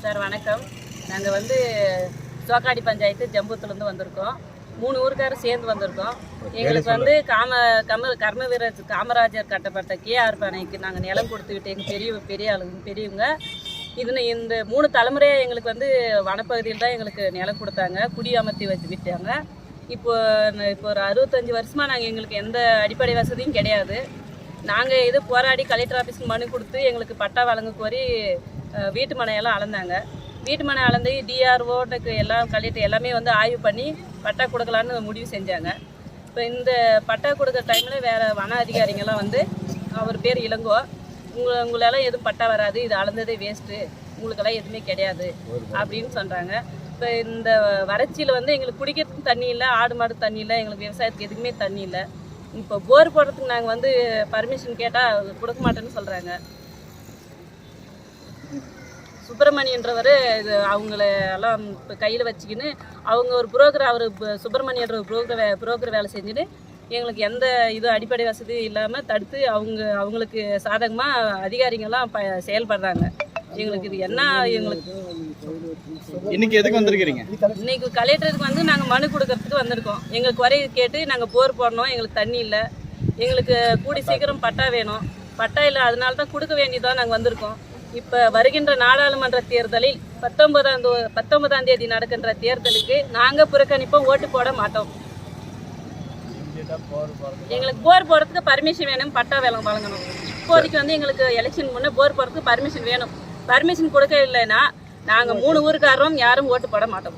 Sir வணக்கம். நாங்கள் வந்து சோக்காடி பஞ்சாயத்து ஜம்பூத்துலேருந்து வந்திருக்கோம். 3 ஊருக்காரர் சேர்ந்து வந்திருக்கோம். எங்களுக்கு வந்து கர்ம வீரர் காமராஜர் கட்டப்பட்ட கேஆர் அணைக்கு நாங்கள் நிலம் கொடுத்துக்கிட்டு எங்கள் பெரியவங்க இந்த 3 தலைமுறையாக எங்களுக்கு வந்து வனப்பகுதியில் தான் எங்களுக்கு நிலம் கொடுத்தாங்க, குடி அமர்த்தி வச்சு விட்டாங்க. இப்போ ஒரு 65 வருஷமாக நாங்கள் எங்களுக்கு எந்த அடிப்படை வசதியும் கிடையாது. நாங்கள் இது போராடி கலெக்டர் ஆஃபீஸ்க்கு மனு கொடுத்து எங்களுக்கு பட்டா வழங்க கோரி வீட்டு மனையெல்லாம் அளந்தாங்க. வீட்டு மனை அளந்து டிஆர்ஓனுக்கு எல்லாம் கலெக்டர் எல்லாமே வந்து ஆய்வு பண்ணி பட்டா கொடுக்கலான்னு முடிவு செஞ்சாங்க. இப்போ இந்த பட்டா கொடுக்குற டைமில் வேறு வன அதிகாரிங்கெல்லாம் வந்து அவர் பேர் இளங்கோ, உங்களெல்லாம் எதுவும் பட்டா வராது, இது அளந்ததே வேஸ்ட்டு, உங்களுக்கெல்லாம் எதுவுமே கிடையாது அப்படின்னு சொல்கிறாங்க. இப்போ இந்த வறட்சியில் வந்து எங்களுக்கு குடிக்கிறதுக்கு தண்ணி இல்லை, ஆடு மாடு தண்ணி இல்லை, எங்களுக்கு விவசாயத்துக்கு எதுக்குமே தண்ணி இல்லை. இப்போ போர் போடுறதுக்கு நாங்கள் வந்து பர்மிஷன் கேட்டால் கொடுக்க மாட்டேன்னு சொல்கிறாங்க. சுப்பிரமணியன்றவர் இது அவங்கள எல்லாம் இப்போ கையில் வச்சுக்கின்னு அவங்க ஒரு புரோக்கர், அவர் சுப்பிரமணியன்ற புரோக்கர் வேலை செஞ்சுட்டு எங்களுக்கு எந்த இது அடிப்படை வசதி இல்லாமல் தடுத்து அவங்களுக்கு சாதகமாக அதிகாரிங்கெல்லாம் செயல்படுறாங்க. எங்களுக்கு இது என்ன, எங்களுக்கு இன்னைக்கு எதுக்கு வந்திருக்கிறீங்க? இன்னைக்கு கலெக்டருக்கு வந்து நாங்கள் மனு கொடுக்கறதுக்கு வந்திருக்கோம். எங்களுக்கு குறை கேட்டு நாங்கள் போர் போடணும், எங்களுக்கு தண்ணி இல்லை, எங்களுக்கு கூடி சீக்கிரம் பட்டா வேணும், பட்டா இல்லை, அதனால தான் கொடுக்க வேண்டியதான் நாங்கள் வந்திருக்கோம். இப்போ வருகின்ற நாடாளுமன்ற தேர்தலில் 19ஆம் தேதி நடக்கின்ற தேர்தலுக்கு நாங்கள் புறக்கணிப்போம், ஓட்டு போட மாட்டோம். எங்களுக்கு போர் போடுறதுக்கு பர்மிஷன் வேணும், பட்டா வழங்கணும். இப்போதைக்கு வந்து எங்களுக்கு எலெக்ஷன் முன்னே போர் போடுறதுக்கு பர்மிஷன் வேணும். பர்மிஷன் கொடுக்க இல்லைன்னா நாங்கள் 3 ஊருக்காரரும் யாரும் ஓட்டு போட மாட்டோம்.